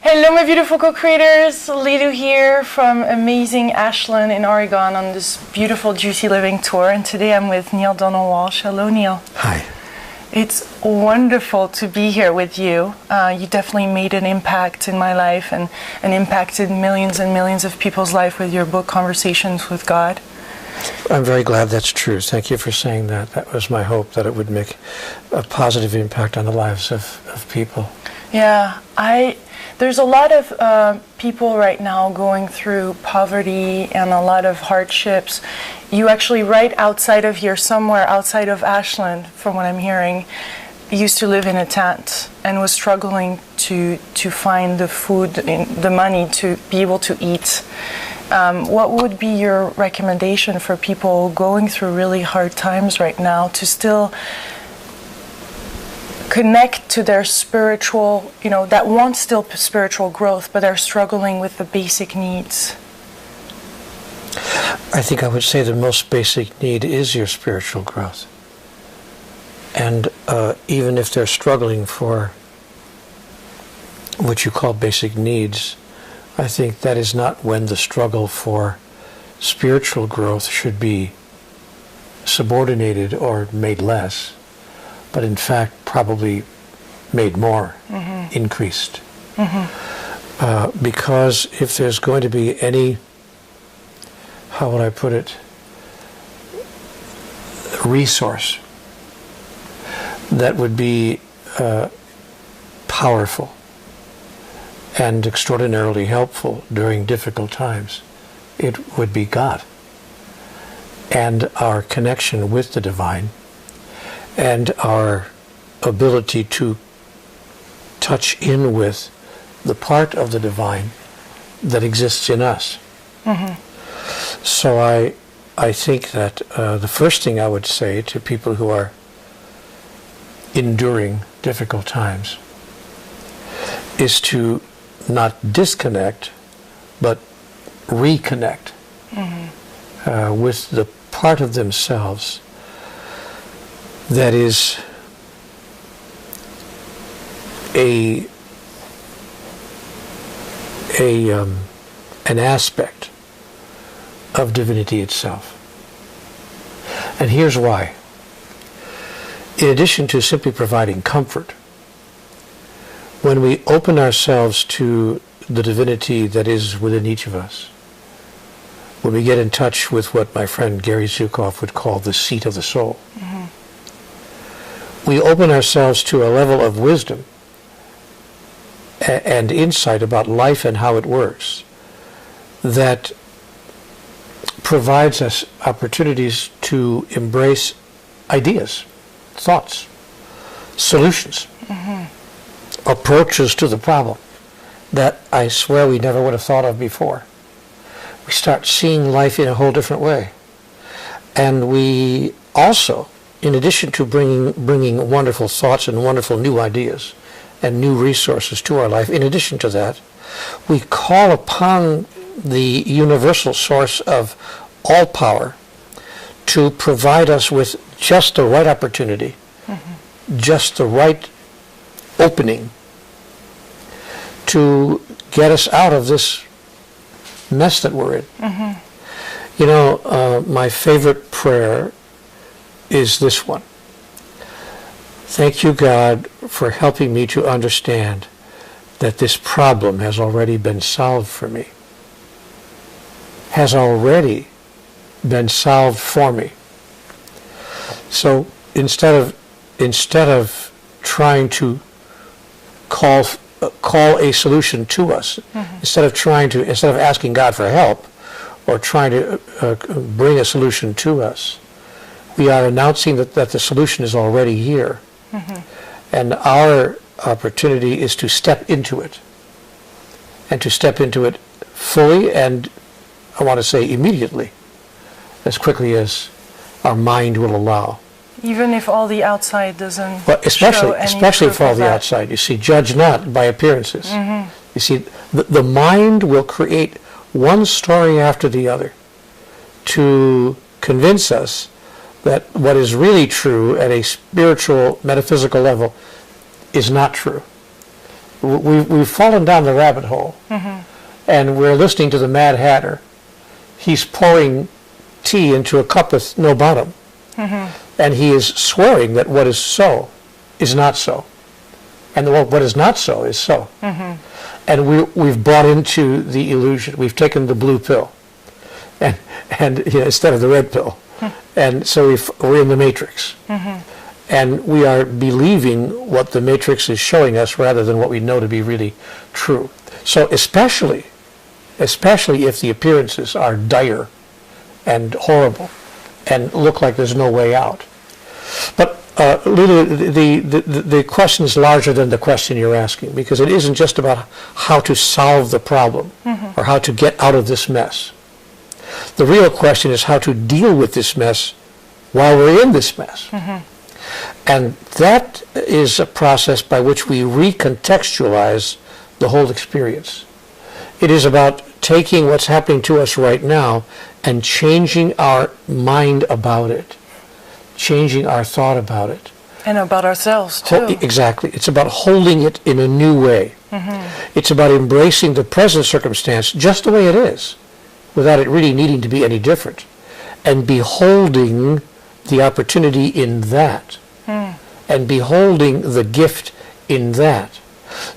Hello my beautiful co-creators, Lilu here from amazing Ashland in Oregon on this beautiful Juicy Living tour, and today I'm with Neale Donald Walsch. Hello Neale. Hi. It's wonderful to be here with you. You definitely made an impact in my life and impacted millions and millions of people's life with your book, Conversations with God. I'm very glad that's true. Thank you for saying that. That was my hope, that it would make a positive impact on the lives of people. Yeah, there's a lot of people right now going through poverty and a lot of hardships. You actually, right outside of here, somewhere outside of Ashland, from what I'm hearing, used to live in a tent and was struggling to find the food, the money to be able to eat. What would be your recommendation for people going through really hard times right now to still connect to their spiritual, that want still spiritual growth, but are struggling with the basic needs? I think I would say the most basic need is your spiritual growth. And even if they're struggling for what you call basic needs, I think that is not when the struggle for spiritual growth should be subordinated or made less, but in fact probably made more, increased. Because if there's going to be any, how would I put it, resource that would be powerful and extraordinarily helpful during difficult times, it would be God and our connection with the divine and our ability to touch in with the part of the divine that exists in us. So I think that the first thing I would say to people who are enduring difficult times is to not disconnect, but reconnect with the part of themselves that is an aspect of divinity itself. And here's why. In addition to simply providing comfort, when we open ourselves to the divinity that is within each of us, when we get in touch with what my friend Gary Zukav would call the seat of the soul, we open ourselves to a level of wisdom and insight about life and how it works that provides us opportunities to embrace ideas, thoughts, solutions, approaches to the problem that I swear we never would have thought of before. We start seeing life in a whole different way. And we also, in addition to bringing wonderful thoughts and wonderful new ideas and new resources to our life, in addition to that, we call upon the universal source of all power to provide us with just the right opportunity, just the right opening to get us out of this mess that we're in. My favorite prayer is this one. Thank you, God, for helping me to understand that this problem has already been solved for me. Has already been solved for me. So instead of trying to call a solution to us, instead of asking God for help or trying to bring a solution to us, we are announcing that the solution is already here. And our opportunity is to step into it, and to step into it fully, and I want to say immediately, as quickly as our mind will allow. Even if all the outside doesn't especially for all the outside. You see, judge not by appearances. You see, the mind will create one story after the other to convince us that what is really true at a spiritual, metaphysical level is not true. we've fallen down the rabbit hole, and we're listening to the Mad Hatter. He's pouring tea into a cup with no bottom, and he is swearing that what is so is not so, and what is not so is so. And we've bought into the illusion. We've taken the blue pill, and instead of the red pill, and so we're in the matrix. And we are believing what the matrix is showing us rather than what we know to be really true. So especially if the appearances are dire and horrible and look like there's no way out. But Lulu, the question is larger than the question you're asking, because it isn't just about how to solve the problem or how to get out of this mess. The real question is how to deal with this mess while we're in this mess. And that is a process by which we recontextualize the whole experience. It is about taking what's happening to us right now and changing our mind about it, changing our thought about it. And about ourselves, too. Exactly. It's about holding it in a new way. It's about embracing the present circumstance just the way it is, without it really needing to be any different, and beholding the opportunity in that, and beholding the gift in that.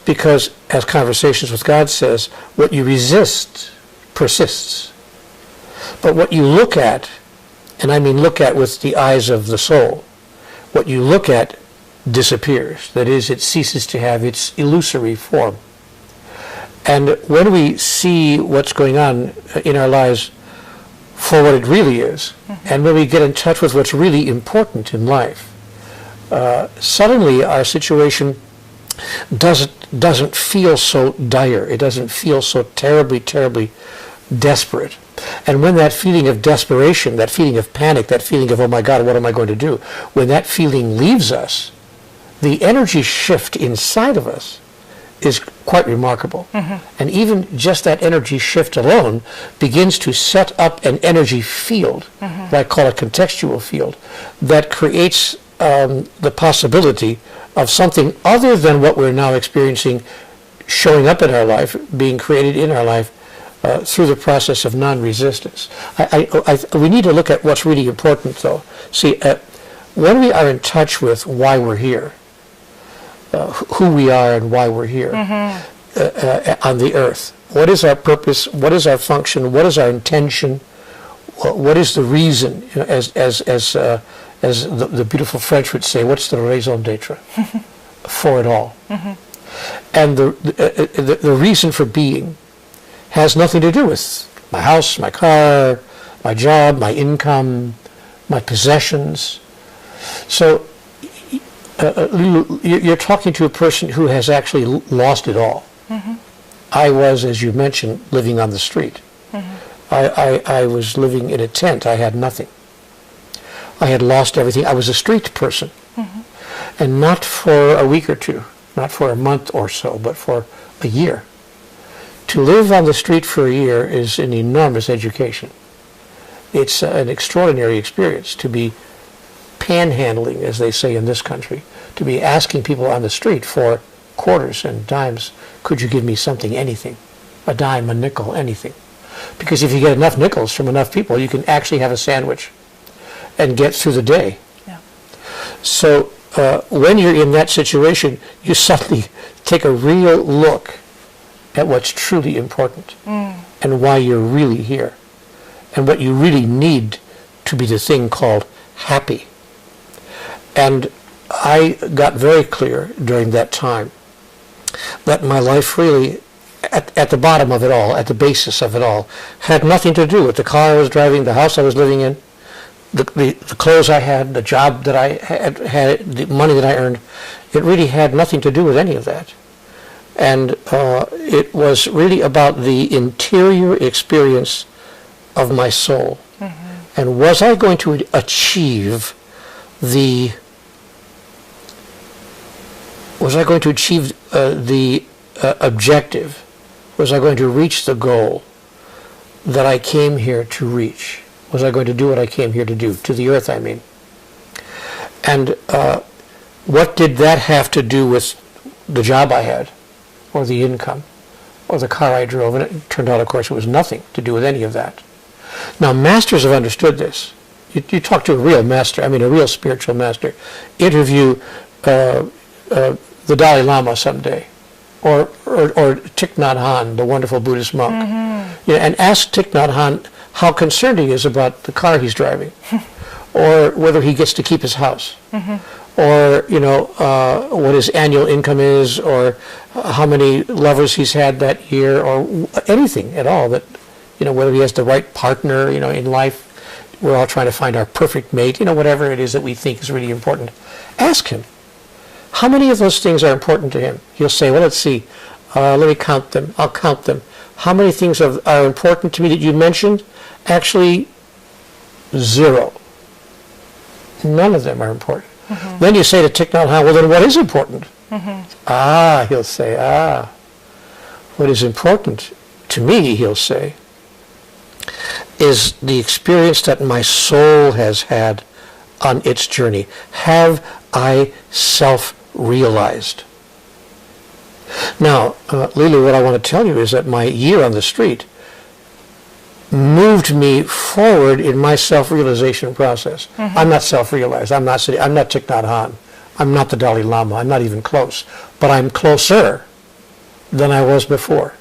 Because, as Conversations with God says, what you resist persists. But what you look at, and I mean look at with the eyes of the soul, what you look at disappears. That is, it ceases to have its illusory form. And when we see what's going on in our lives for what it really is, and when we get in touch with what's really important in life, suddenly our situation doesn't feel so dire. It doesn't feel so terribly, terribly desperate. And when that feeling of desperation, that feeling of panic, that feeling of, oh my God, what am I going to do? When that feeling leaves us, the energy shift inside of us is quite remarkable. And even just that energy shift alone begins to set up an energy field, what I call a contextual field, that creates the possibility of something other than what we're now experiencing showing up in our life, being created in our life through the process of non-resistance. We need to look at what's really important, though. See, when we are in touch with why we're here, who we are and why we're here on the earth, what is our purpose, what is our function, what is our intention, what is the reason, as the beautiful French would say, what's the raison d'etre for it all? And the reason for being has nothing to do with my house, my car, my job, my income, my possessions. So you're talking to a person who has actually lost it all. I was, as you mentioned, living on the street. I was living in a tent. I had nothing. I had lost everything. I was a street person. And not for a week or two, not for a month or so, but for a year. To live on the street for a year is an enormous education. It's an extraordinary experience to be panhandling, as they say in this country, to be asking people on the street for quarters and dimes. Could you give me something, anything? A dime, a nickel, anything. Because if you get enough nickels from enough people, you can actually have a sandwich and get through the day. So when you're in that situation, you suddenly take a real look at what's truly important and why you're really here and what you really need to be the thing called happy. And I got very clear during that time that my life really, at the bottom of it all, at the basis of it all, had nothing to do with the car I was driving, the house I was living in, the clothes I had, the job that I had, the money that I earned. It really had nothing to do with any of that. And it was really about the interior experience of my soul. And was I going to achieve the objective? Was I going to reach the goal that I came here to reach? Was I going to do what I came here to do, to the earth, I mean? And what did that have to do with the job I had or the income or the car I drove, and it turned out, of course, it was nothing to do with any of that. Now, masters have understood this. You talk to a real master, I mean a real spiritual master, interview the Dalai Lama someday, or Thich Nhat Hanh, the wonderful Buddhist monk, and ask Thich Nhat Hanh how concerned he is about the car he's driving, or whether he gets to keep his house, or what his annual income is, or how many lovers he's had that year, or anything at all, that whether he has the right partner in life. We're all trying to find our perfect mate, whatever it is that we think is really important. Ask him, how many of those things are important to him? He'll say, well, let's see, let me count them. I'll count them. How many things are important to me that you mentioned? Actually, 0. None of them are important. Then you say to Thich Nhat Hanh, well, then what is important? He'll say, what is important to me, he'll say, is the experience that my soul has had on its journey. Have I self-realized? Now, Lily, what I want to tell you is that my year on the street moved me forward in my self-realization process. I'm not self-realized. I'm not Thich Nhat Hanh. I'm not the Dalai Lama. I'm not even close. But I'm closer than I was before.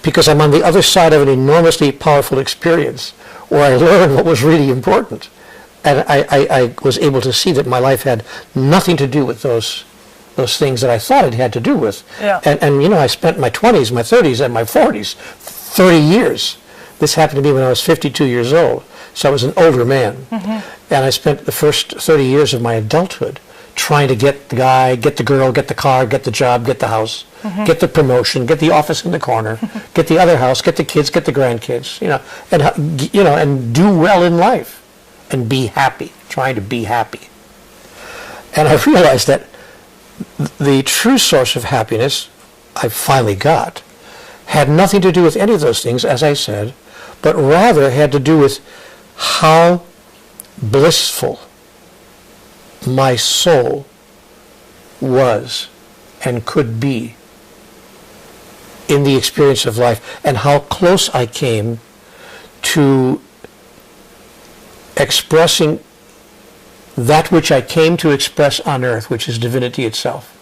Because I'm on the other side of an enormously powerful experience where I learned what was really important. And I was able to see that my life had nothing to do with those things that I thought it had to do with. Yeah. And I spent my 20s, my 30s, and my 40s, 30 years. This happened to me when I was 52 years old. So I was an older man. And I spent the first 30 years of my adulthood trying to get the guy, get the girl, get the car, get the job, get the house, get the promotion, get the office in the corner, get the other house, get the kids, get the grandkids, and do well in life and be happy, trying to be happy. And I realized that the true source of happiness I finally got had nothing to do with any of those things, as I said, but rather had to do with how blissful my soul was and could be in the experience of life, and how close I came to expressing that which I came to express on earth, which is divinity itself.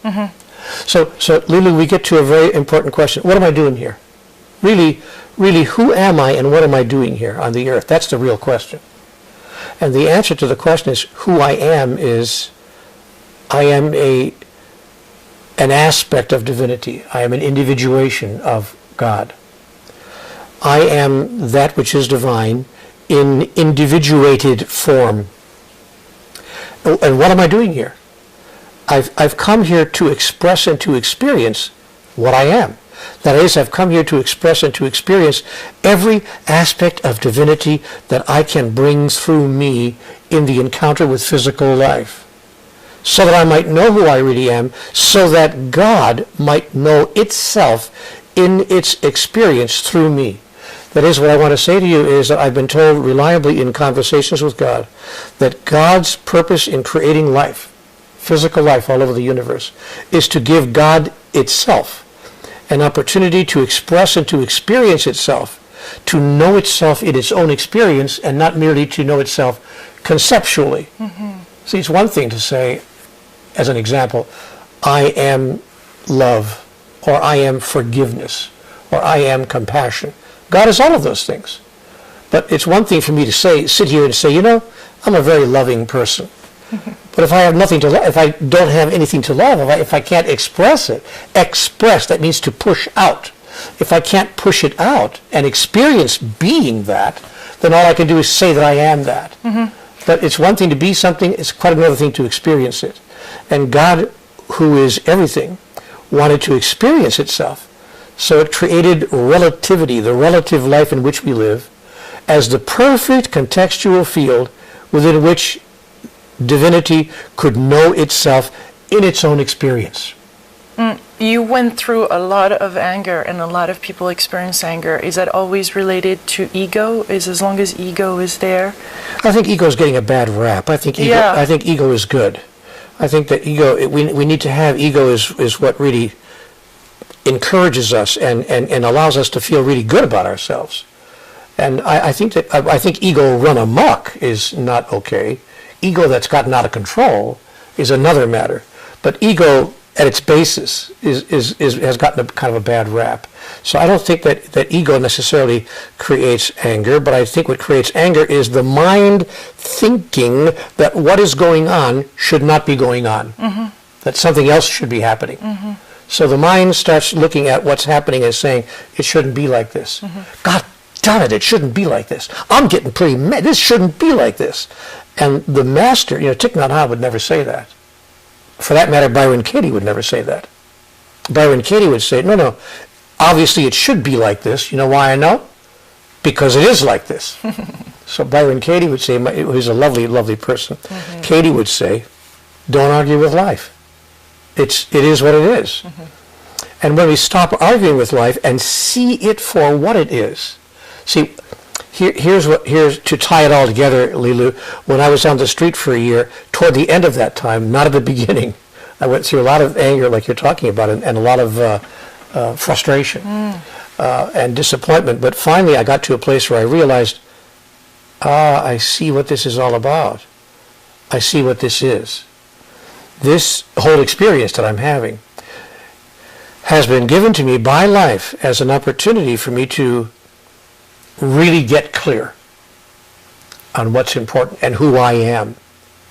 So Lily, we get to a very important question. What am I doing here? Really, who am I and what am I doing here on the earth? That's the real question. And the answer to the question is, who I am is, I am an aspect of divinity. I am an individuation of God. I am that which is divine in individuated form. And what am I doing here? I've come here to express and to experience what I am. That is, I've come here to express and to experience every aspect of divinity that I can bring through me in the encounter with physical life, so that I might know who I really am, so that God might know itself in its experience through me. That is, what I want to say to you is that I've been told reliably in conversations with God that God's purpose in creating life, physical life all over the universe, is to give God itself an opportunity to express and to experience itself, to know itself in its own experience, and not merely to know itself conceptually. See, it's one thing to say, as an example, I am love, or I am forgiveness, or I am compassion. God is all of those things. But it's one thing for me to sit here and say, I'm a very loving person. But if I have nothing to love, if I don't have anything to love, if I can't express it, that means to push out. If I can't push it out and experience being that, then all I can do is say that I am that. But it's one thing to be something, it's quite another thing to experience it. And God, who is everything, wanted to experience itself. So it created relativity, the relative life in which we live, as the perfect contextual field within which divinity could know itself in its own experience. You went through a lot of anger, and a lot of people experience anger. Is that always related to ego? Is as long as ego is there? I think ego is getting a bad rap. I think ego is good. I think that ego, we need to have ego is what really encourages us and allows us to feel really good about ourselves. And I think ego run amok is not okay. Ego that's gotten out of control is another matter. But ego at its basis has gotten a kind of a bad rap. So I don't think that ego necessarily creates anger, but I think what creates anger is the mind thinking that what is going on should not be going on, that something else should be happening. So the mind starts looking at what's happening and saying, it shouldn't be like this. God damn it, it shouldn't be like this. I'm getting pretty mad. This shouldn't be like this. And the master, Thich Nhat Hanh would never say that. For that matter, Byron Katie would never say that. Byron Katie would say, no, obviously it should be like this. You know why I know? Because it is like this. So Byron Katie would say, who's a lovely, lovely person, Katie would say, don't argue with life. It is what it is. And when we stop arguing with life and see it for what it is, see, here's to tie it all together, Lilu. When I was on the street for a year, toward the end of that time, not at the beginning, I went through a lot of anger, like you're talking about, and a lot of frustration and disappointment. But finally, I got to a place where I realized, I see what this is all about. I see what this is. This whole experience that I'm having has been given to me by life as an opportunity for me to really get clear on what's important and who I am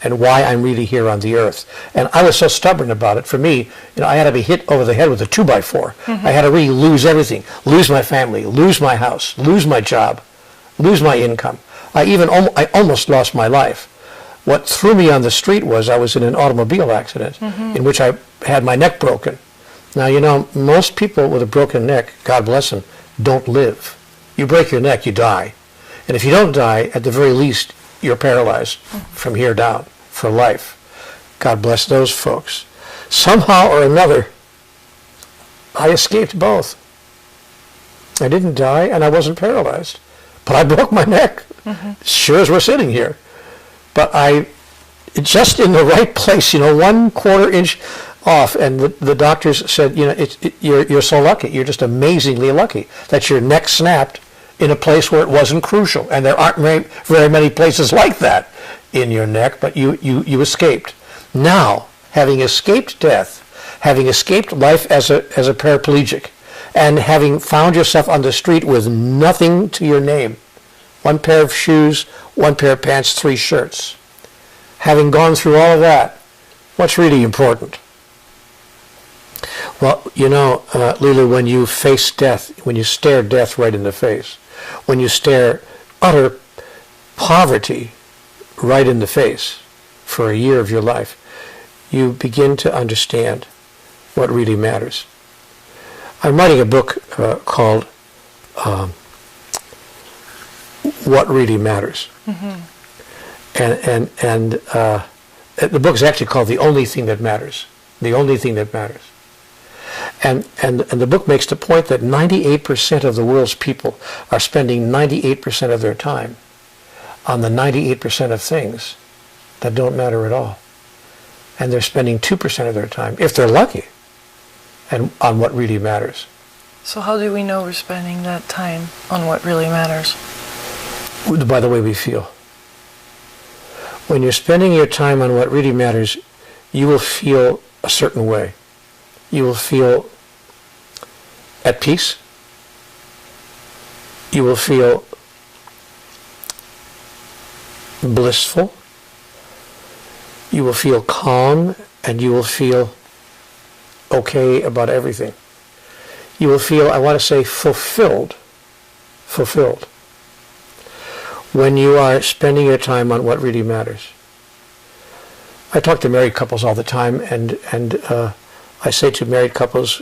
and why I'm really here on the earth. And I was so stubborn about it. For me, I had to be hit over the head with a 2x4. I had to really lose everything, lose my family, lose my house, lose my job, lose my income. I almost lost my life. What threw me on the street was I was in an automobile accident in which I had my neck broken. Now, most people with a broken neck, God bless them, don't live. You break your neck, you die. And if you don't die, at the very least, you're paralyzed from here down for life. God bless those folks. Somehow or another, I escaped both. I didn't die and I wasn't paralyzed. But I broke my neck, sure as we're sitting here. But I, just in the right place, 1/4 inch off, and the doctors said, you're so lucky. You're just amazingly lucky that your neck snapped in a place where it wasn't crucial. And there aren't very many places like that in your neck, but you escaped. Now, having escaped death, having escaped life as a paraplegic, and having found yourself on the street with nothing to your name, 1 pair of shoes, 1 pair of pants, 3 shirts. Having gone through all of that, what's really important? Well, Lila, when you face death, when you stare death right in the face, when you stare utter poverty right in the face for a year of your life, you begin to understand what really matters. I'm writing a book called What Really Matters. And the book is actually called The Only Thing That Matters. The Only Thing That Matters. And the book makes the point that 98% of the world's people are spending 98% of their time on the 98% of things that don't matter at all. And they're spending 2% of their time, if they're lucky, and on what really matters. So how do we know we're spending that time on what really matters? By the way we feel. When you're spending your time on what really matters, you will feel a certain way. You will feel at peace. You will feel blissful. You will feel calm, and you will feel okay about everything. You will feel, I want to say, fulfilled. Fulfilled. When you are spending your time on what really matters. I talk to married couples all the time, and I say to married couples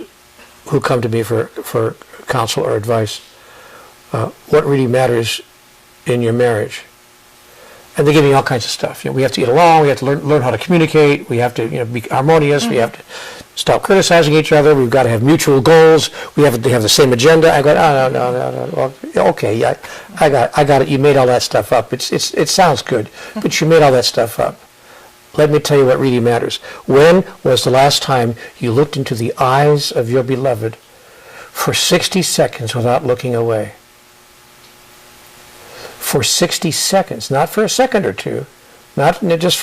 who come to me for counsel or advice, what really matters in your marriage? And they give me all kinds of stuff. We have to get along. We have to learn how to communicate. We have to be harmonious. We have to stop criticizing each other. We've got to have mutual goals. We have to have the same agenda. I go, no. Okay, I got it. You made all that stuff up. It sounds good, but you made all that stuff up. Let me tell you what really matters. When was the last time you looked into the eyes of your beloved for 60 seconds without looking away. For 60 seconds, not for a second or two, not just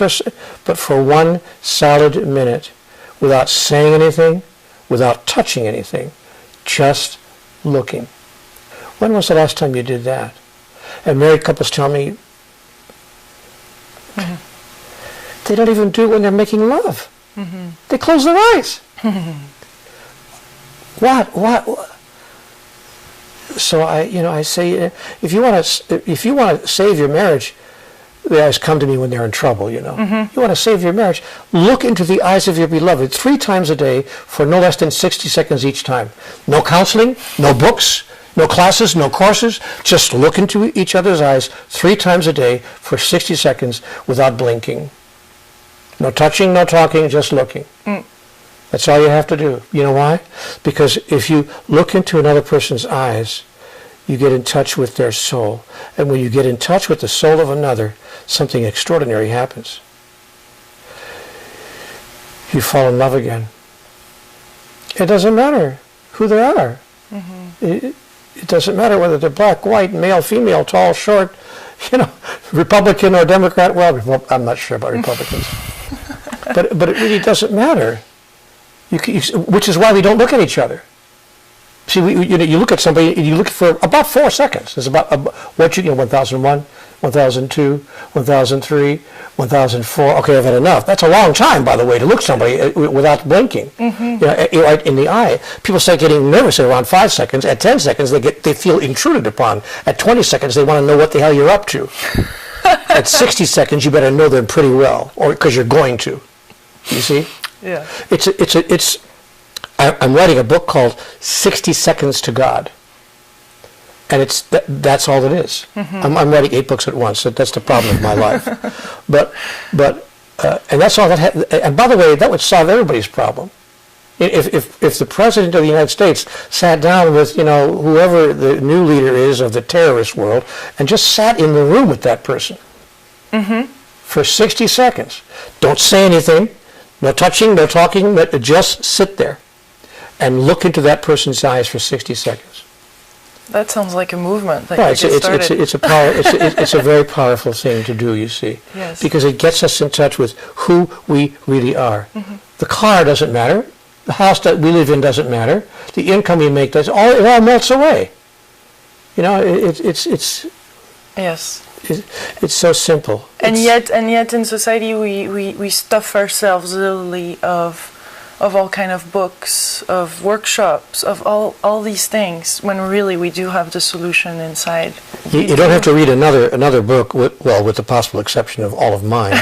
but for 1 solid minute, without saying anything, without touching anything, just looking. When was the last time you did that? And married couples tell me they don't even do it when they're making love. They close their eyes. What? So I say, if you want to save your marriage, the guys come to me when they're in trouble. You want to save your marriage, look into the eyes of your beloved 3 times a day for no less than 60 seconds each time. No counseling, no books, no classes, no courses. Just look into each other's eyes 3 times a day for 60 seconds without blinking. No touching, no talking, just looking. That's all you have to do. You know why? Because if you look into another person's eyes, you get in touch with their soul. And when you get in touch with the soul of another, something extraordinary happens. You fall in love again. It doesn't matter who they are. It doesn't matter whether they're black, white, male, female, tall, short, Republican or Democrat. Well, I'm not sure about Republicans. But it really doesn't matter. Which is why we don't look at each other. See, you look at somebody, and you look for about 4 seconds. It's about 1001, 1002, 1003, 1004. Okay, I've had enough. That's a long time, by the way, to look somebody without blinking. In the eye. People start getting nervous at around 5 seconds. At 10 seconds, they feel intruded upon. At 20 seconds, they want to know what the hell you're up to. At 60 seconds, you better know them pretty well, or because you're going to. You see? Yeah. I'm writing a book called 60 Seconds to God. And that's all it is. I'm writing 8 books at once. That's the problem of my life. And that's all that. And by the way, that would solve everybody's problem. If the president of the United States sat down with whoever the new leader is of the terrorist world and just sat in the room with that person for 60 seconds, don't say anything, no touching, no talking, but just sit there and look into that person's eyes for 60 seconds. That sounds like a movement that Right, you get started. it's a very powerful thing to do, you see. Yes. Because it gets us in touch with who we really are. The car doesn't matter. The house that we live in doesn't matter. The income we make does. It all melts away. It's Yes. it's so simple. And yet in society we stuff ourselves literally of all kind of books, of workshops, of all these things, when really we do have the solution inside. You don't have to read another book, with the possible exception of all of mine.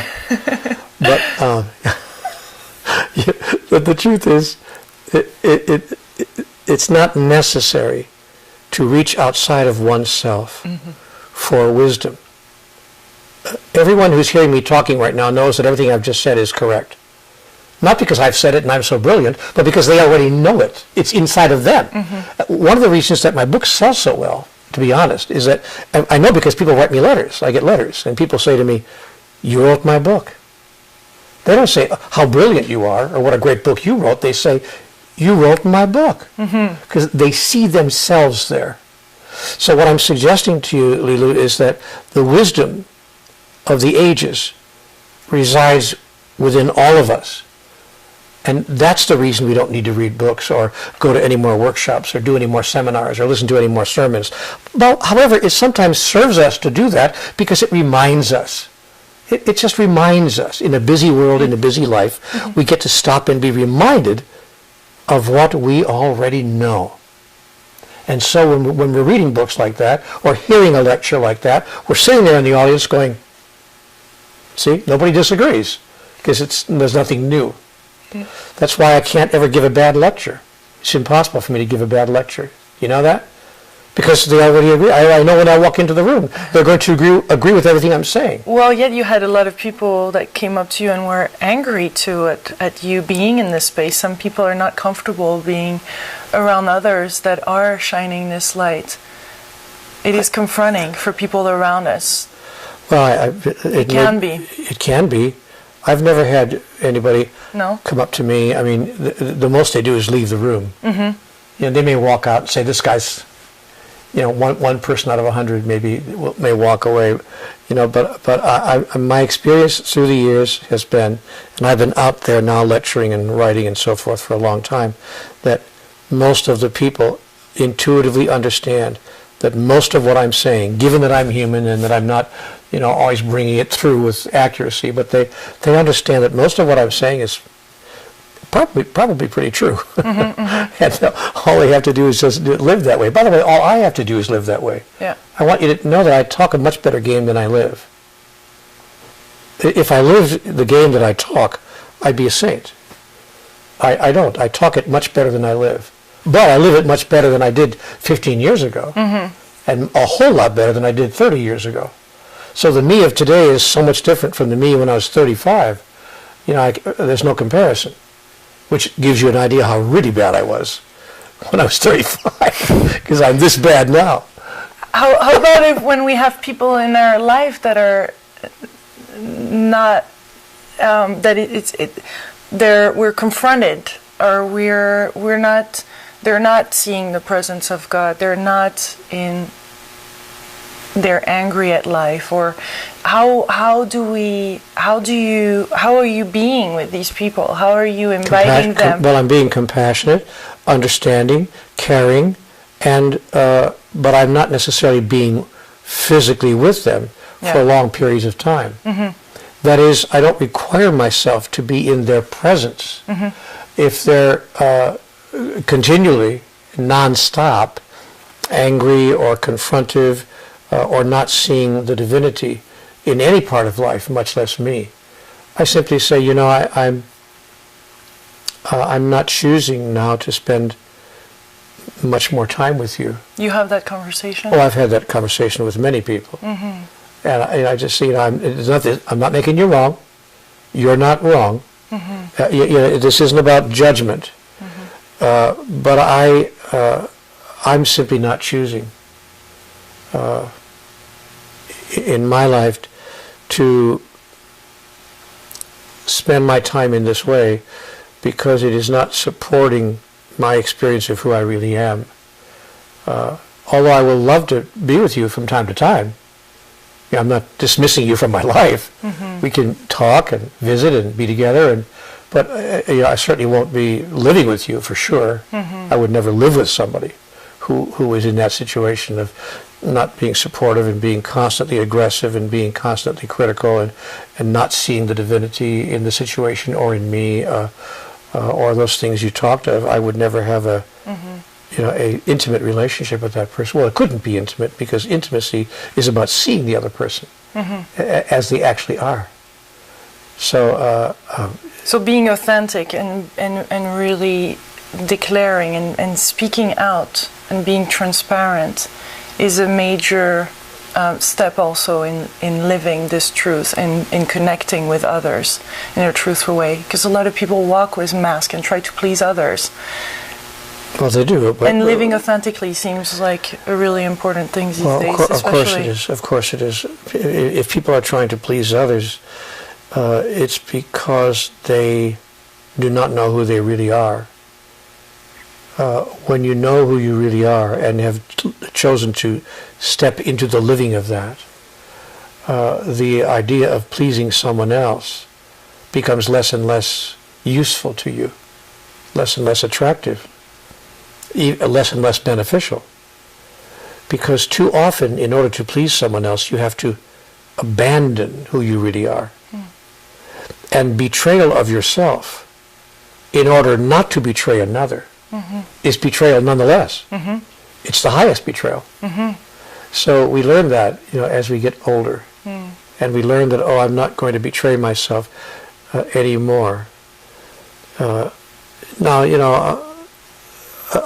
But the truth is, it's not necessary to reach outside of oneself for wisdom. Everyone who's hearing me talking right now knows that everything I've just said is correct. Not because I've said it and I'm so brilliant, but because they already know it. It's inside of them. One of the reasons that my books sell so well, to be honest, is that I know because people write me letters. I get letters, and people say to me, "You wrote my book." They don't say how brilliant you are or what a great book you wrote. They say, "You wrote my book," because they see themselves there. So what I'm suggesting to you, Lilu, is that the wisdom of the ages resides within all of us. And that's the reason we don't need to read books or go to any more workshops or do any more seminars or listen to any more sermons. Well, however, it sometimes serves us to do that because it reminds us. It just reminds us. In a busy world, in a busy life, we get to stop and be reminded of what we already know. And so when we're reading books like that or hearing a lecture like that, we're sitting there in the audience going, see, nobody disagrees because there's nothing new. That's why I can't ever give a bad lecture. It's impossible for me to give a bad lecture. You know that? Because they already agree. I know when I walk into the room, they're going to agree with everything I'm saying. Well, yet you had a lot of people that came up to you and were angry at you being in this space. Some people are not comfortable being around others that are shining this light. It is confronting for people around us. Well, it can be. It can be. I've never had anybody come up to me. I mean, the most they do is leave the room. they may walk out and say, this guy's, one person out of 100 may walk away, but my experience through the years has been, and I've been out there now lecturing and writing and so forth for a long time, that most of the people intuitively understand that most of what I'm saying, given that I'm human and that I'm not, always bringing it through with accuracy, but they understand that most of what I'm saying is probably pretty true. And all they have to do is just live that way. By the way, all I have to do is live that way. Yeah. I want you to know that I talk a much better game than I live. If I lived the game that I talk, I'd be a saint. I don't. I talk it much better than I live. But I live it much better than I did 15 years ago. And a whole lot better than I did 30 years ago. So the me of today is so much different from the me when I was 35. There's no comparison, which gives you an idea how really bad I was when I was 35, because I'm this bad now. How about if when we have people in our life that are not, we're confronted, or they're not seeing the presence of God, they're angry at life, or how are you being with these people? How are you inviting them? Well, I'm being compassionate, understanding, caring, and but I'm not necessarily being physically with them for long periods of time. That is, I don't require myself to be in their presence. If they're continually, non-stop, angry or confrontive, or not seeing the divinity in any part of life, much less me, I simply say, I'm not choosing now to spend much more time with you. You have that conversation? Oh, I've had that conversation with many people. And I just see, I'm not making you wrong. You're not wrong. This isn't about judgment. But I'm simply not choosing in my life to spend my time in this way, because it is not supporting my experience of who I really am. Although I will love to be with you from time to time. I'm not dismissing you from my life. We can talk and visit and be together, but I certainly won't be living with you for sure. I would never live with somebody who is in that situation of not being supportive and being constantly aggressive and being constantly critical and not seeing the divinity in the situation or in me, or those things you talked of. I would never have a intimate relationship with that person. Well, it couldn't be intimate, because intimacy is about seeing the other person as they actually are. So being authentic and really declaring and speaking out and being transparent is a major step also in living this truth and in connecting with others in a truthful way. Because a lot of people walk with masks and try to please others. Well, they do. But, and living authentically seems like a really important thing these days. Of course it is. Of course it is. If people are trying to please others, it's because they do not know who they really are. When you know who you really are and have chosen to step into the living of that, the idea of pleasing someone else becomes less and less useful to you, less and less attractive, less and less beneficial. Because too often, in order to please someone else, you have to abandon who you really are. And betrayal of yourself in order not to betray another is betrayal nonetheless. It's the highest betrayal. So we learn that, as we get older. And we learn that, I'm not going to betray myself anymore. Now,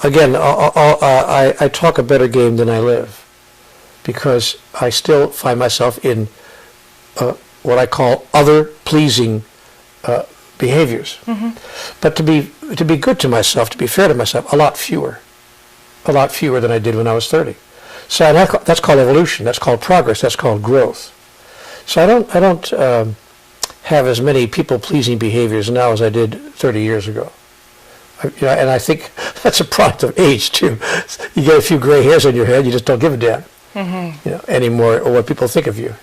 again, I talk a better game than I live, because I still find myself in what I call other pleasing behaviors. But to be good to myself, to be fair to myself, a lot fewer than I did when I was 30. So that's called evolution. That's called progress. That's called growth. So I don't have as many people-pleasing behaviors now as I did 30 years ago. And I think that's a product of age too. You get a few gray hairs on your head, you just don't give a damn anymore, or what people think of you.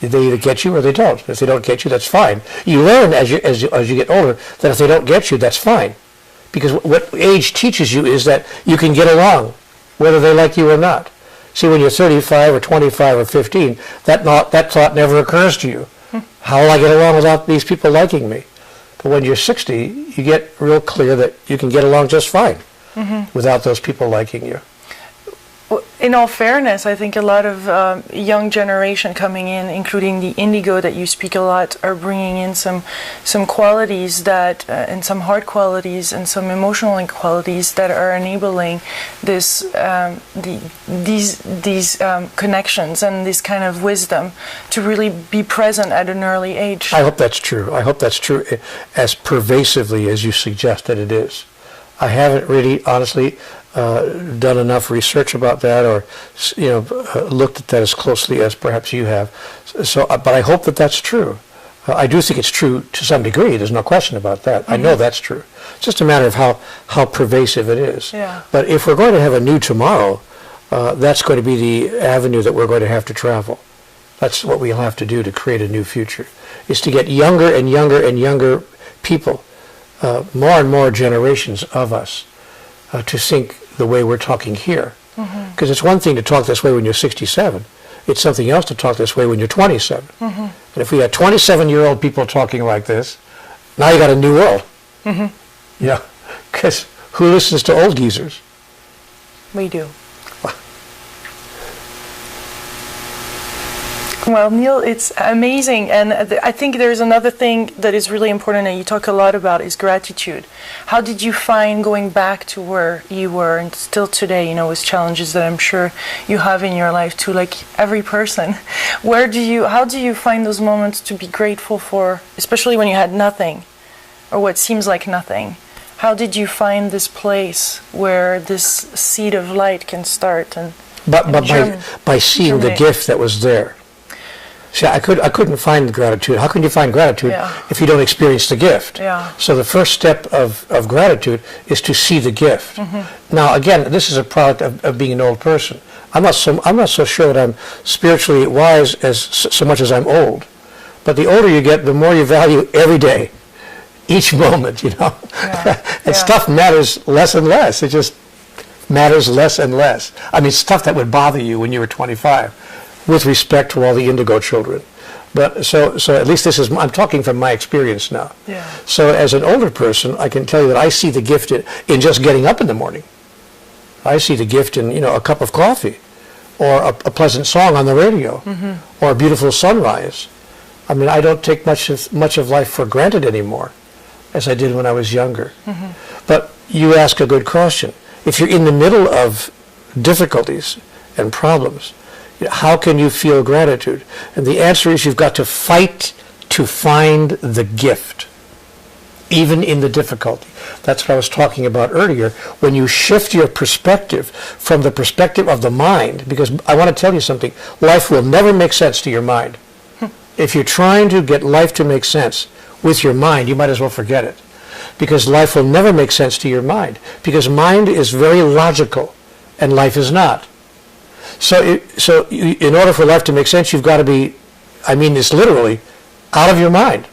They either get you or they don't. If they don't get you, that's fine. You learn as you get older that if they don't get you, that's fine, because what age teaches you is that you can get along, whether they like you or not. See, when you're 35 or 25 or 15, that thought never occurs to you. How will I get along without these people liking me? But when you're 60, you get real clear that you can get along just fine without those people liking you. In all fairness, I think a lot of young generation coming in, including the indigo that you speak a lot, are bringing in some qualities that, and some hard qualities and some emotional qualities that are enabling this, these connections and this kind of wisdom to really be present at an early age. I hope that's true. I hope that's true as pervasively as you suggest that it is. I haven't really, honestly, done enough research about that, or looked at that as closely as perhaps you have. So, but I hope that that's true. I do think it's true to some degree. There's no question about that. I know that's true. It's just a matter of how pervasive it is. Yeah. But if we're going to have a new tomorrow, that's going to be the avenue that we're going to have to travel. That's what we'll have to do to create a new future, is to get younger and younger and younger people, more and more generations of us, to think the way we're talking here. Because it's one thing to talk this way when you're 67. It's something else to talk this way when you're 27. And if we had 27-year-old people talking like this, now you got a new world. Yeah, because who listens to old geezers? We do. Well, Neale, it's amazing, and I think there's another thing that is really important that you talk a lot about is gratitude. How did you find going back to where you were and still today, with challenges that I'm sure you have in your life too, like every person? How do you find those moments to be grateful for, especially when you had nothing, or what seems like nothing? How did you find this place where this seed of light can start by seeing the gift that was there? See, I couldn't find gratitude. How can you find gratitude if you don't experience the gift? Yeah. So the first step of gratitude is to see the gift. Now, again, this is a product of being an old person. I'm not so sure that I'm spiritually wise so much as I'm old. But the older you get, the more you value every day, each moment, Yeah. And stuff matters less and less. It just matters less and less. I mean, stuff that would bother you when you were 25. With respect to all the indigo children. But so at least I'm talking from my experience now. Yeah. So as an older person, I can tell you that I see the gift in just getting up in the morning. I see the gift in, a cup of coffee, or a pleasant song on the radio, or a beautiful sunrise. I mean, I don't take much of life for granted anymore, as I did when I was younger. But you ask a good question. If you're in the middle of difficulties and problems, how can you feel gratitude? And the answer is you've got to fight to find the gift, even in the difficulty. That's what I was talking about earlier. When you shift your perspective from the perspective of the mind, because I want to tell you something, life will never make sense to your mind. If you're trying to get life to make sense with your mind, you might as well forget it. Because life will never make sense to your mind. Because mind is very logical, and life is not. So in order for life to make sense, you've got to be, I mean this literally, out of your mind.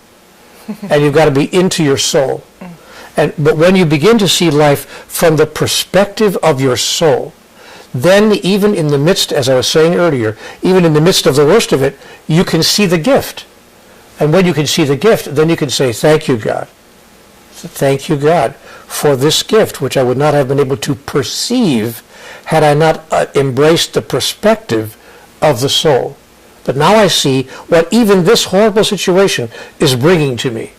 And you've got to be into your soul. But when you begin to see life from the perspective of your soul, then even in the midst, as I was saying earlier, even in the midst of the worst of it, you can see the gift. And when you can see the gift, then you can say, thank you, God. Thank you, God, for this gift, which I would not have been able to perceive had I not embraced the perspective of the soul. But now I see what even this horrible situation is bringing to me.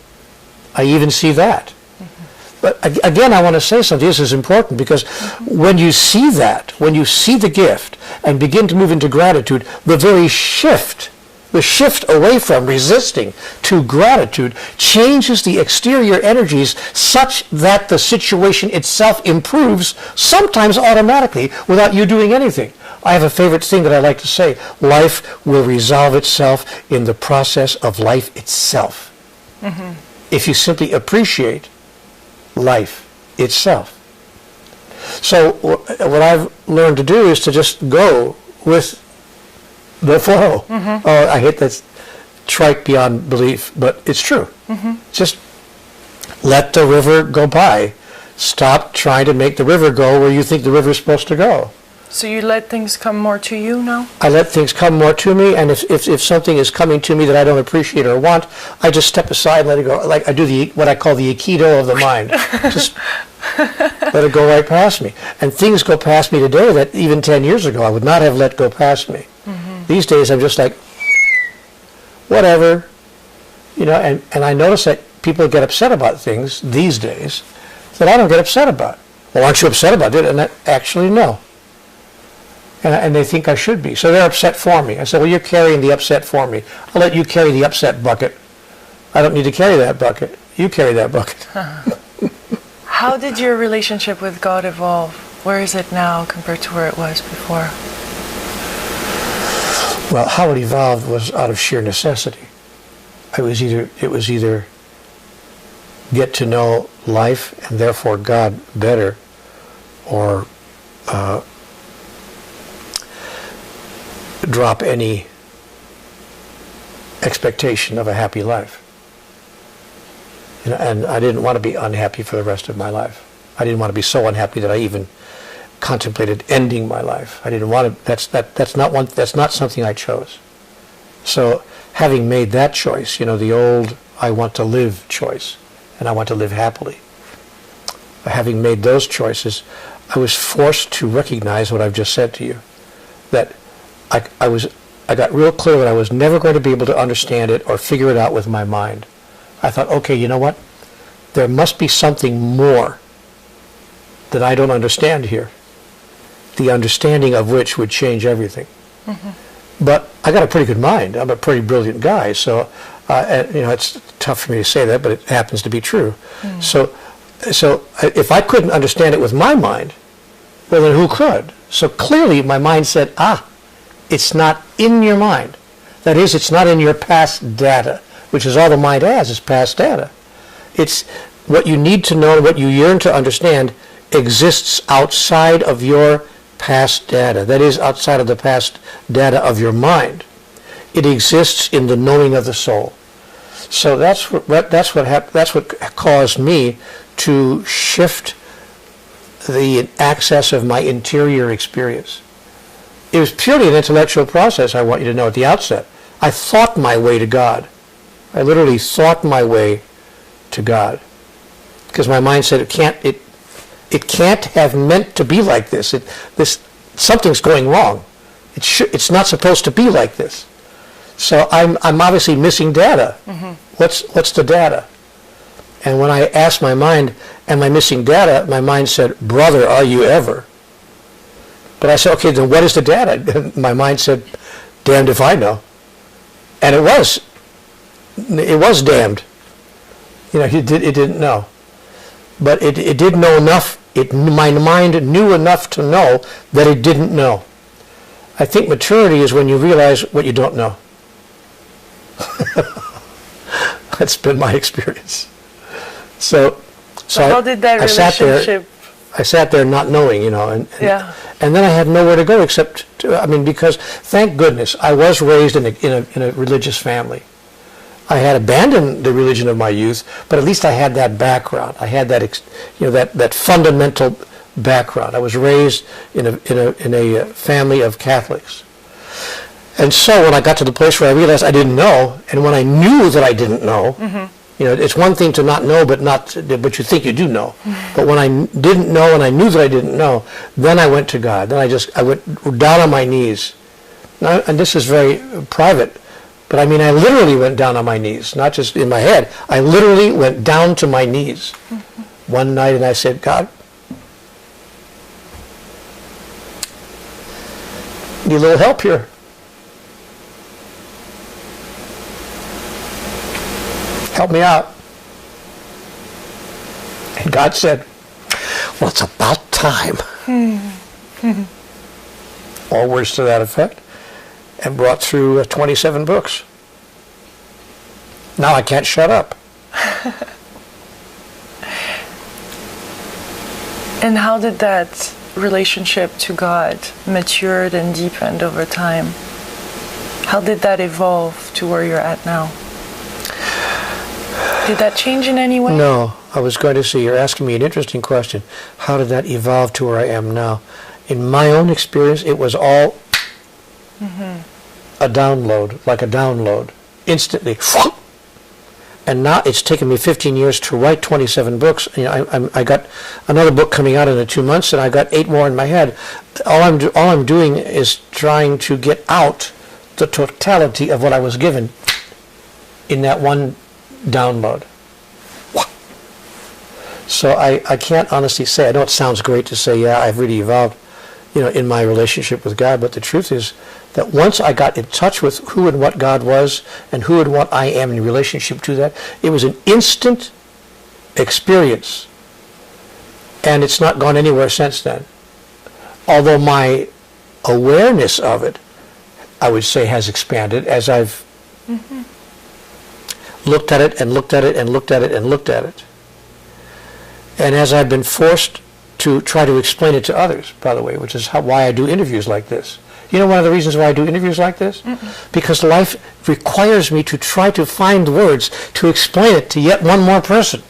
I even see that. But again, I want to say something. This is important because when you see that, when you see the gift and begin to move into gratitude, the very shift away from resisting to gratitude changes the exterior energies such that the situation itself improves, sometimes automatically, without you doing anything. I have a favorite thing that I like to say. Life will resolve itself in the process of life itself. If you simply appreciate life itself. So what I've learned to do is to just go with the flow. Oh, I hate that trite beyond belief, but it's true. Just let the river go by. Stop trying to make the river go where you think the river is supposed to go. So you let things come more to you now? I let things come more to me, and if something is coming to me that I don't appreciate or want, I just step aside and let it go. Like I do what I call the Aikido of the mind. Just let it go right past me. And things go past me today that even 10 years ago I would not have let go past me. These days I'm just like, whatever. And I notice that people get upset about things these days that I don't get upset about. Well, aren't you upset about it? And actually, no. And they think I should be. So they're upset for me. I said, well, you're carrying the upset for me. I'll let you carry the upset bucket. I don't need to carry that bucket. You carry that bucket. How did your relationship with God evolve? Where is it now compared to where it was before? Well, how it evolved was out of sheer necessity. It was either get to know life and therefore God better, or drop any expectation of a happy life. And I didn't want to be unhappy for the rest of my life. I didn't want to be so unhappy that I even contemplated ending my life. I didn't want to. That's not something I chose. So having made that choice, the old I want to live choice, and I want to live happily. Having made those choices, I was forced to recognize what I've just said to you, that I got real clear that I was never going to be able to understand it or figure it out with my mind. I thought, okay, you know what? There must be something more that I don't understand here, the understanding of which would change everything. But I got a pretty good mind. I'm a pretty brilliant guy, so it's tough for me to say that, but it happens to be true. So if I couldn't understand it with my mind, well, then who could? So clearly my mind said, it's not in your mind. That is, it's not in your past data, which is all the mind has, is past data. It's what you need to know, what you yearn to understand exists outside of your past data. That is, outside of the past data of your mind. It exists in the knowing of the soul. So that's what caused me to shift the access of my interior experience. It was purely an intellectual process, I want you to know at the outset. I thought my way to God. I literally thought my way to God. Because my mind said it can't have meant to be like this. Something's going wrong. It's not supposed to be like this. So I'm obviously missing data. What's the data? And when I asked my mind, am I missing data? My mind said, brother, are you ever? But I said, okay, then what is the data? And my mind said, damned if I know. And it was damned. It didn't know. But it did know enough. My mind knew enough to know that it didn't know. I think maturity is when you realize what you don't know. That's been my experience. So how did that relationship? I sat there not knowing, and then I had nowhere to go except because thank goodness I was raised in a religious family. I had abandoned the religion of my youth, but at least I had that background. I had that that fundamental background. I was raised in a family of Catholics. And so when I got to the place where I realized I didn't know, and when I knew that I didn't know, it's one thing to not know, but you think you do know. But when I didn't know and I knew that I didn't know, then I went to God. Then I went down on my knees. Now, and this is very private, but I literally went down on my knees, not just in my head. I literally went down to my knees one night, and I said, God, need a little help here. Help me out. And God said, well, it's about time. All words to that effect. And brought through 27 books. Now I can't shut up. And how did that relationship to God matured and deepened over time? How did that evolve to where you're at now? Did that change in any way? No, I was going to say, you're asking me an interesting question. How did that evolve to where I am now? In my own experience, it was all a download, like a download, instantly. And now it's taken me 15 years to write 27 books. You know, I got another book coming out in 2 months, and I got 8 more in my head. All I'm doing is trying to get out the totality of what I was given in that one download. So I can't honestly say, I know it sounds great to say, yeah, I've really evolved, you know, in my relationship with God, but the truth is that once I got in touch with who and what God was and who and what I am in relationship to that, it was an instant experience, and it's not gone anywhere since then. Although my awareness of it, I would say, has expanded as I've looked at it and looked at it and looked at it and looked at it. And as I've been forced to try to explain it to others, by the way, which is why I do interviews like this. You know one of the reasons why I do interviews like this? Because life requires me to try to find words to explain it to yet one more person.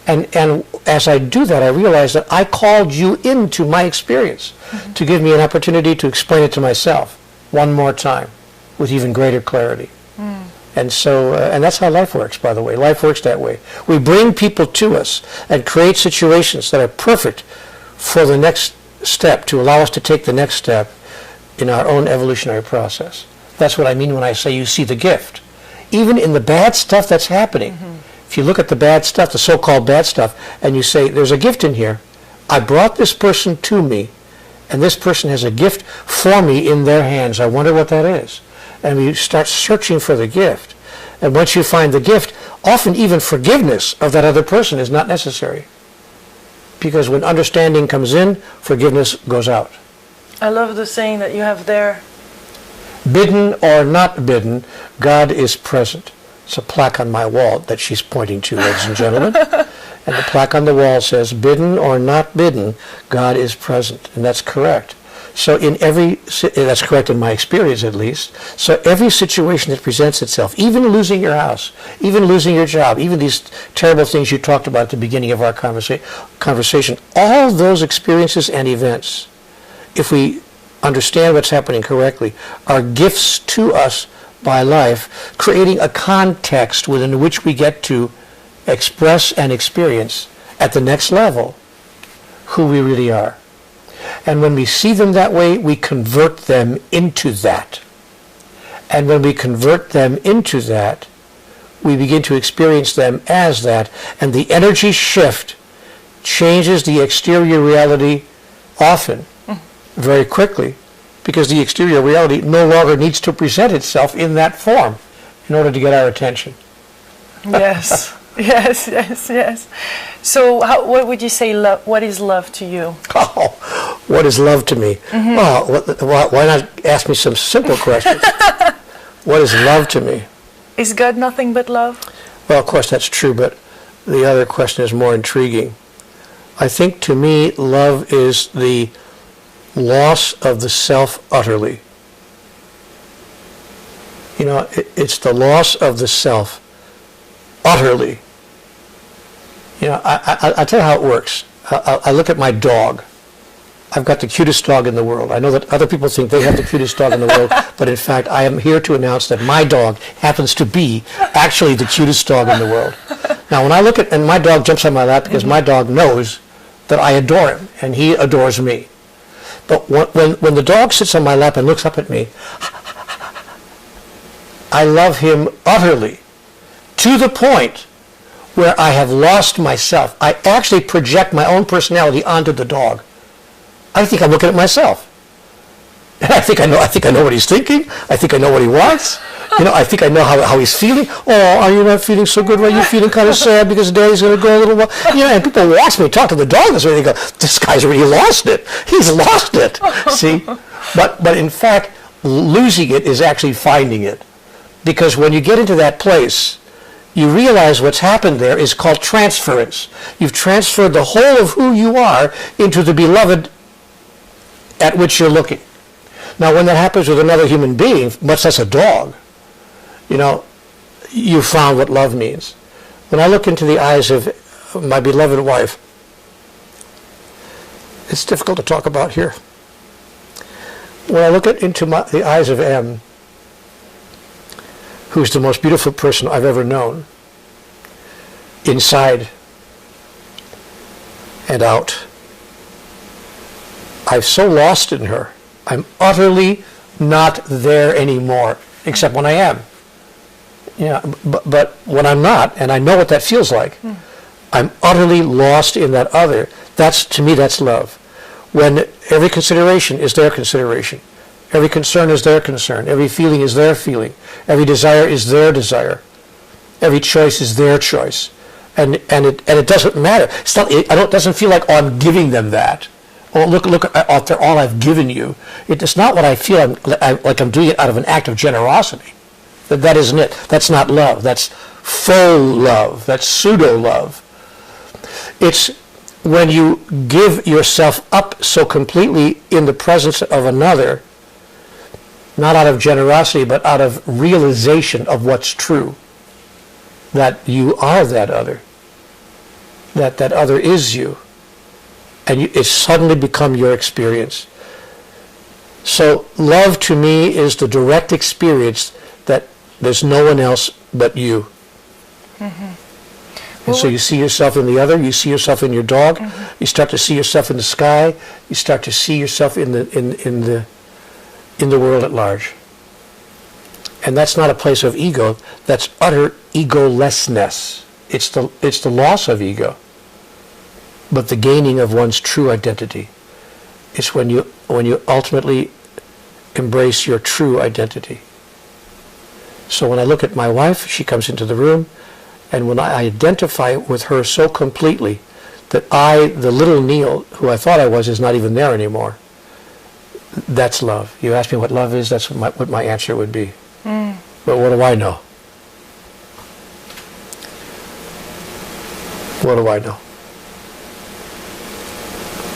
And as I do that, I realize that I called you into my experience to give me an opportunity to explain it to myself one more time with even greater clarity. And so, and that's how life works, by the way. Life works that way. We bring people to us and create situations that are perfect for the next step, to allow us to take the next step in our own evolutionary process. That's what I mean when I say you see the gift. Even in the bad stuff that's happening, if you look at the bad stuff, the so-called bad stuff, and you say, there's a gift in here. I brought this person to me, and this person has a gift for me in their hands. I wonder what that is. And you start searching for the gift. And once you find the gift, often even forgiveness of that other person is not necessary. Because when understanding comes in, forgiveness goes out. I love the saying that you have there. Bidden or not bidden, God is present. It's a plaque on my wall that she's pointing to, ladies and gentlemen. And the plaque on the wall says, bidden or not bidden, God is present. And that's correct. So that's correct in my experience at least. So every situation that presents itself, even losing your house, even losing your job, even these terrible things you talked about at the beginning of our conversation, all those experiences and events, if we understand what's happening correctly, are gifts to us by life, creating a context within which we get to express and experience at the next level who we really are. And when we see them that way, we convert them into that. And when we convert them into that, we begin to experience them as that. And the energy shift changes the exterior reality often, very quickly, because the exterior reality no longer needs to present itself in that form in order to get our attention. Yes. Yes. So what would you say, what is love to you? Oh, what is love to me? Well, why not ask me some simple questions? What is love to me? Is God nothing but love? Well, of course, that's true, but the other question is more intriguing. I think to me, love is the loss of the self utterly. You know, it's the loss of the self utterly. You know, I'll tell you how it works. I look at my dog. I've got the cutest dog in the world. I know that other people think they have the cutest dog in the world, but in fact, I am here to announce that my dog happens to be actually the cutest dog in the world. Now, when I look at, and my dog jumps on my lap because my dog knows that I adore him, and he adores me. But when the dog sits on my lap and looks up at me, I love him utterly, to the point where I have lost myself. I actually project my own personality onto the dog. I think I'm looking at myself. And I think I know what he's thinking. I think I know what he wants. You know, I think I know how he's feeling. Oh, are you not feeling so good? Are you feeling kind of sad because Daddy's going to go a little while? You know, and people watch me talk to the dog this way. They go, this guy's really lost it. He's lost it. See? But in fact, losing it is actually finding it. Because when you get into that place, you realize what's happened there is called transference. You've transferred the whole of who you are into the beloved at which you're looking. Now, when that happens with another human being, much less a dog, you found what love means. When I look into the eyes of my beloved wife, it's difficult to talk about here. When I look into the eyes of M, who's the most beautiful person I've ever known, inside and out, I've so lost in her. I'm utterly not there anymore, except when I am. But when I'm not, and I know what that feels like, I'm utterly lost in that other. To me, that's love. When every consideration is their consideration, every concern is their concern, every feeling is their feeling, every desire is their desire, every choice is their choice, and it doesn't matter. It doesn't feel like, oh, I'm giving them that. Oh, look, after all I've given you. It's not what I feel like I'm doing it out of an act of generosity. That isn't it. That's not love. That's faux love. That's pseudo love. It's when you give yourself up so completely in the presence of another, not out of generosity, but out of realization of what's true, that you are that other, that other is you, and it's suddenly become your experience. So love to me is the direct experience that there's no one else but you. And so you see yourself in the other, you see yourself in your dog, you start to see yourself in the sky, you start to see yourself in the world at large. And that's not a place of ego, that's utter egolessness. It's the loss of ego, but the gaining of one's true identity. It's when you ultimately embrace your true identity. So when I look at my wife, she comes into the room, and when I identify with her so completely that the little Neale, who I thought I was, is not even there anymore, that's love. You ask me what love is, that's what my answer would be. But what do I know? What do I know?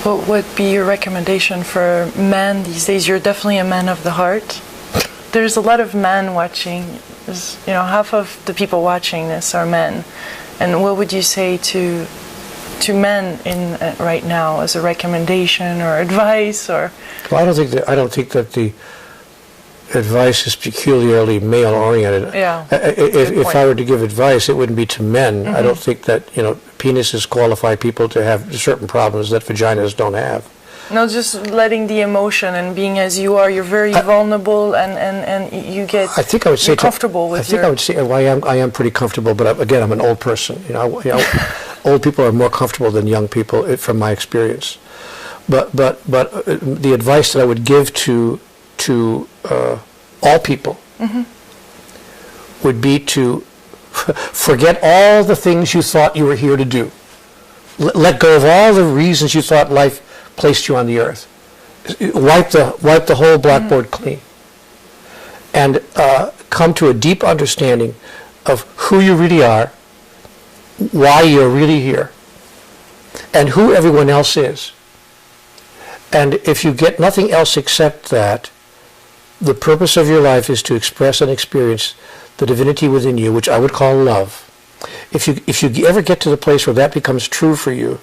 What would be your recommendation for men these days? You're definitely a man of the heart. There's a lot of men watching. Half of the people watching this are men. And what would you say to men right now as a recommendation or advice? Or well, I don't think that the advice is peculiarly male oriented. Yeah. If I were to give advice, it wouldn't be to men. I don't think that penises qualify people to have certain problems that vaginas don't have. No, just letting the emotion and being as you are. You're very vulnerable, and you get. I think I would say comfortable with. I would say I am pretty comfortable, but again, I'm an old person. Old people are more comfortable than young people, from my experience. But the advice that I would give to all people would be to forget all the things you thought you were here to do. Let go of all the reasons you thought life placed you on the earth. Wipe the whole blackboard clean, and come to a deep understanding of who you really are, why you're really here, and who everyone else is. And if you get nothing else except that, the purpose of your life is to express and experience the divinity within you, which I would call love. If you ever get to the place where that becomes true for you,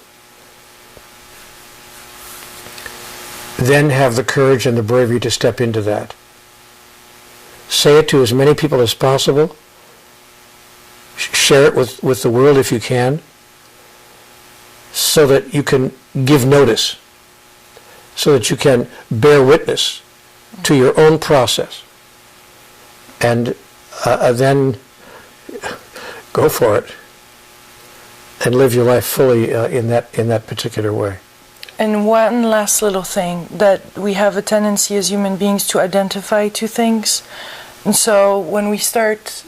then have the courage and the bravery to step into that. Say it to as many people as possible. Share it with the world if you can, so that you can give notice, so that you can bear witness to your own process. And then go for it and live your life fully in that particular way. And one last little thing, that we have a tendency as human beings to identify to things. And so when we start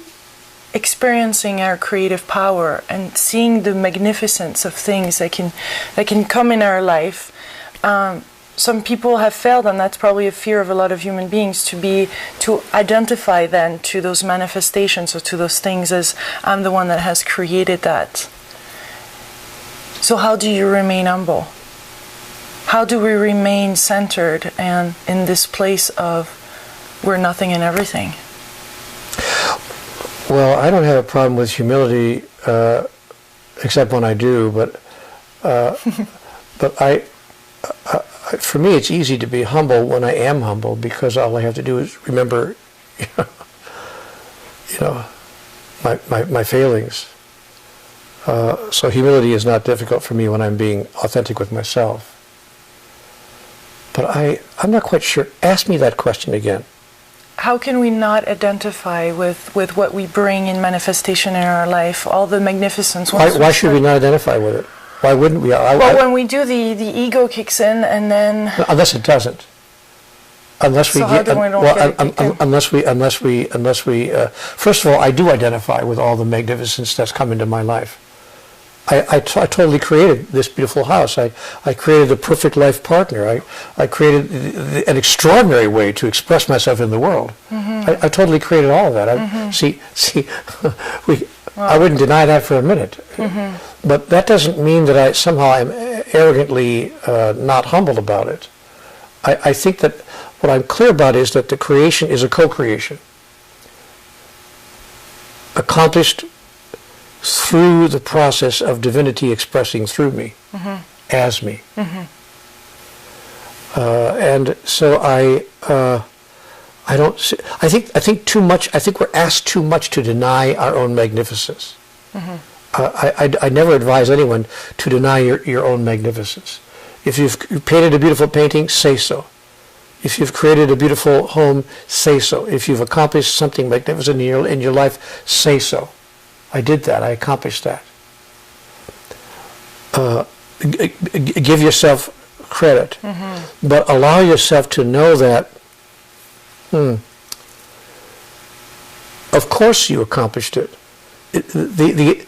experiencing our creative power and seeing the magnificence of things that can come in our life, some people have failed, and that's probably a fear of a lot of human beings, to identify then to those manifestations or to those things as I'm the one that has created that. So how do you remain humble? How do we remain centered and in this place of we're nothing and everything? Well, I don't have a problem with humility, except when I do. But for me, it's easy to be humble when I am humble, because all I have to do is remember, my failings. So humility is not difficult for me when I'm being authentic with myself. But I'm not quite sure. Ask me that question again. How can we not identify with what we bring in manifestation in our life, all the magnificence? Why should we not identify with it? Why wouldn't we? When we do, the ego kicks in, and then... Unless it doesn't. Unless we first of all, I do identify with all the magnificence that's come into my life. I totally created this beautiful house. I created the perfect life partner. I created an extraordinary way to express myself in the world. Mm-hmm. I totally created all of that. I wouldn't deny that for a minute. Mm-hmm. But that doesn't mean that I somehow am arrogantly not humbled about it. I think that what I'm clear about is that the creation is a co-creation, accomplished through the process of divinity expressing through me, mm-hmm. as me. Mm-hmm. And so I think too much. I think we're asked too much to deny our own magnificence. Mm-hmm. I never advise anyone to deny your own magnificence. If you've painted a beautiful painting, say so. If you've created a beautiful home, say so. If you've accomplished something magnificent in your life, say so. I did that. I accomplished that. Give yourself credit, mm-hmm. but allow yourself to know that, of course you accomplished it. The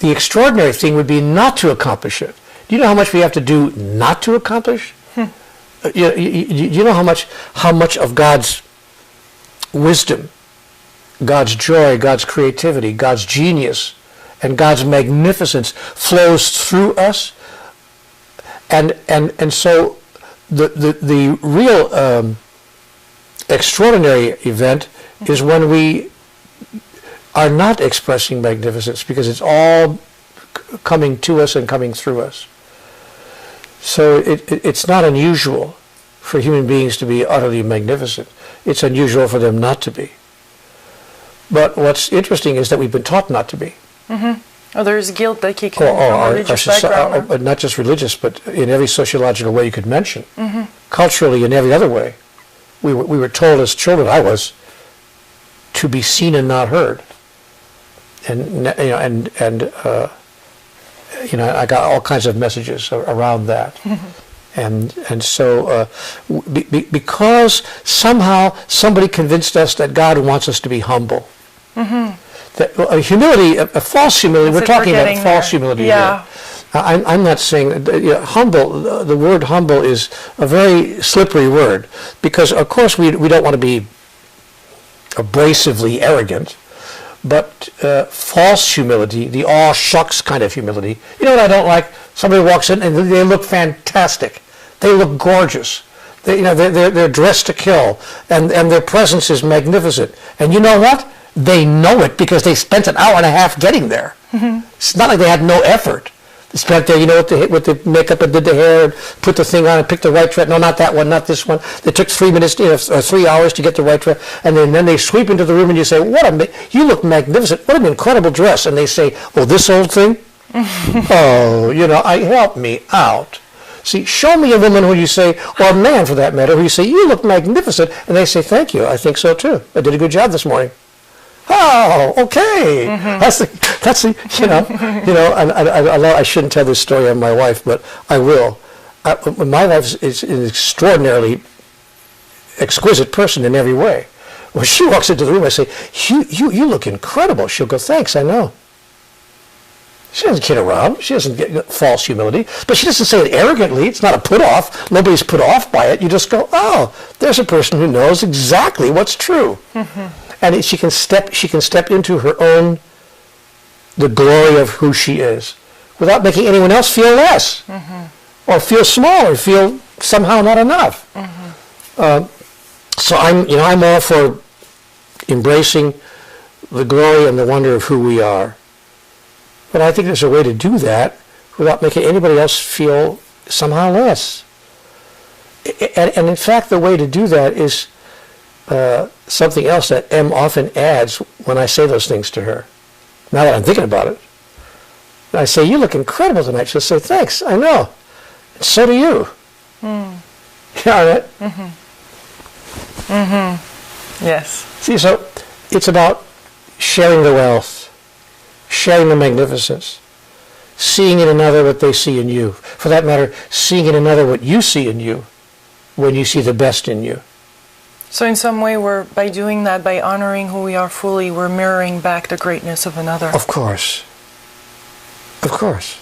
extraordinary thing would be not to accomplish it. Do you know how much we have to do not to accomplish? You know how much of God's wisdom, God's joy, God's creativity, God's genius, and God's magnificence flows through us, and so the real extraordinary event is when we are not expressing magnificence, because it's all coming to us and coming through us. So it's not unusual for human beings to be utterly magnificent. It's unusual for them not to be. But what's interesting is that we've been taught not to be. Mm-hmm. Oh, there's guilt that kicks in from religious background. Not just religious, but in every sociological way you could mention. Mm-hmm. Culturally, in every other way. We were told as children, I was, to be seen and not heard. And I got all kinds of messages around that. Mm-hmm. And so because somehow somebody convinced us that God wants us to be humble. Mm-hmm. That humility, a false humility, we're talking about false humility here. I'm not saying, humble, the word humble is a very slippery word, because of course we don't want to be abrasively arrogant, but false humility, the aw shucks kind of humility. You know what I don't like? Somebody walks in and they look fantastic. They look gorgeous. They're dressed to kill, and their presence is magnificent. And you know what? They know it because they spent an hour and a half getting there. Mm-hmm. It's not like they had no effort. They spent there, with the makeup and did the hair, and put the thing on and picked the right dress. No, not that one, not this one. They took 3 minutes, or 3 hours to get the right dress, and then they sweep into the room and you say, you look magnificent. What an incredible dress. And they say, oh, this old thing? Help me out. See, show me a woman who you say, or a man for that matter, who you say, you look magnificent, and they say, thank you, I think so too. I did a good job this morning. Oh, okay. Mm-hmm. And I shouldn't tell this story on my wife, but I will. My wife is an extraordinarily exquisite person in every way. When she walks into the room, I say, you look incredible. She'll go, thanks, I know. She doesn't kid around. She doesn't get false humility. But she doesn't say it arrogantly. It's not a put-off. Nobody's put off by it. You just go, oh, there's a person who knows exactly what's true. And she can step into her own, the glory of who she is, without making anyone else feel less, or feel small, or feel somehow not enough. So I'm all for embracing the glory and the wonder of who we are. But I think there's a way to do that without making anybody else feel somehow less. And in fact, the way to do that is something else that Em often adds when I say those things to her. Now that I'm thinking about it. I say, you look incredible tonight. She'll say, thanks, I know. And so do you. Yeah, right? Yes. See, so it's about sharing the wealth, sharing the magnificence, seeing in another what they see in you. For that matter, seeing in another what you see in you when you see the best in you. So in some way, by doing that, by honoring who we are fully, we're mirroring back the greatness of another. Of course. Of course.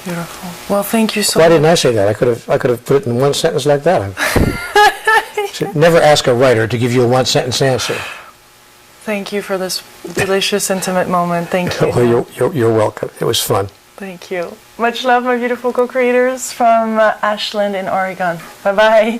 Beautiful. Well, thank you so Why much. didn't I say that? I could have put it in one sentence like that. So never ask a writer to give you a one-sentence answer. Thank you for this delicious, intimate moment. Thank you. Well, you're welcome. It was fun. Thank you. Much love, my beautiful co-creators from Ashland in Oregon. Bye-bye.